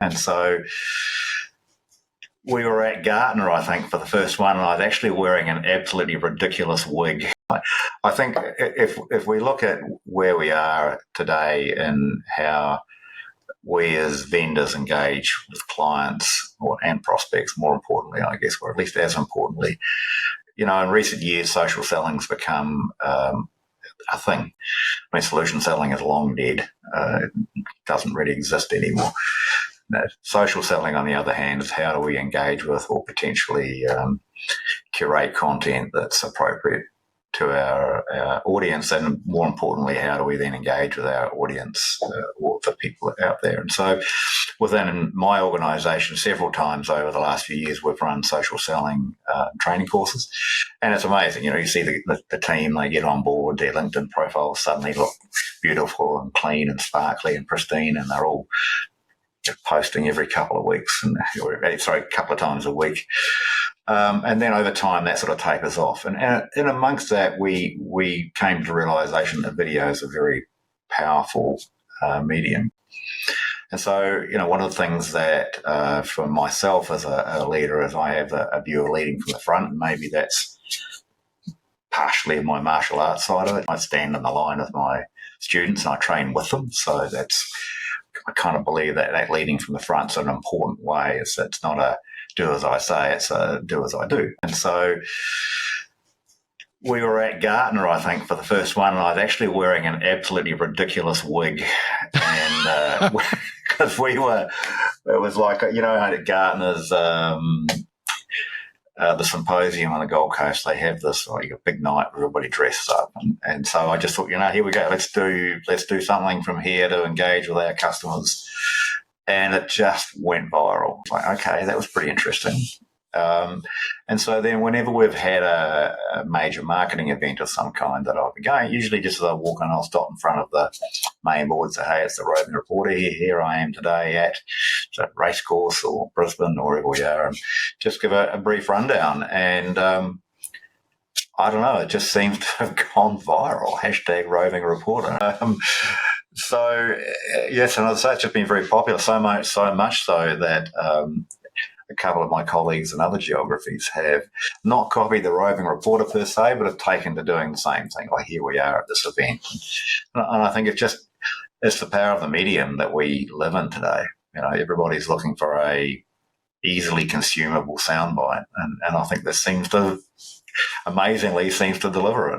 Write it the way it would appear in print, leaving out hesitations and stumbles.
And so we were at Gartner, I think, for the first one, and I was actually wearing an absolutely ridiculous wig. I think if we look at where we are today and how we as vendors engage with clients and prospects, more importantly, I guess, or at least as importantly, in recent years, social selling's become a thing. I mean, solution selling is long dead. It doesn't really exist anymore. Social selling, on the other hand, is how do we engage with or potentially curate content that's appropriate to our audience, and more importantly, how do we then engage with our audience or the people out there? And so within my organisation, several times over the last few years, we've run social selling training courses, and it's amazing. You see the team, they get on board, their LinkedIn profiles suddenly look beautiful and clean and sparkly and pristine, and they're all posting every couple of weeks, a couple of times a week. And then over time, that sort of tapers off. And amongst that, we came to the realisation that video is a very powerful medium. And so, one of the things that for myself as a leader is I have a view of leading from the front, and maybe that's partially my martial arts side of it. I stand in the line with my students and I train with them. So I kind of believe that leading from the front is an important way. It's not a do as I say, it's a do as I do. And so we were at Gartner, I think, for the first one, and I was actually wearing an absolutely ridiculous wig. And because it was like, at Gartner's, the symposium on the Gold Coast, they have this like a big night where everybody dresses up, and so I just thought, here we go, let's do something from here to engage with our customers, and it just went viral. Like, okay, that was pretty interesting. And so then whenever we've had a major marketing event of some kind that I've been going, usually just as I walk in, I'll stop in front of the main board and say, hey, it's the Roving Reporter here I am today at Racecourse or Brisbane or wherever we are, and just give a brief rundown. And I don't know, it just seems to have gone viral. # Roving Reporter. So yes, and it's just been very popular, so much so that a couple of my colleagues in other geographies have not copied the Roving Reporter per se, but have taken to doing the same thing. Like, here we are at this event. And I think it's the power of the medium that we live in today. Everybody's looking for a easily consumable soundbite. And I think this amazingly seems to deliver it.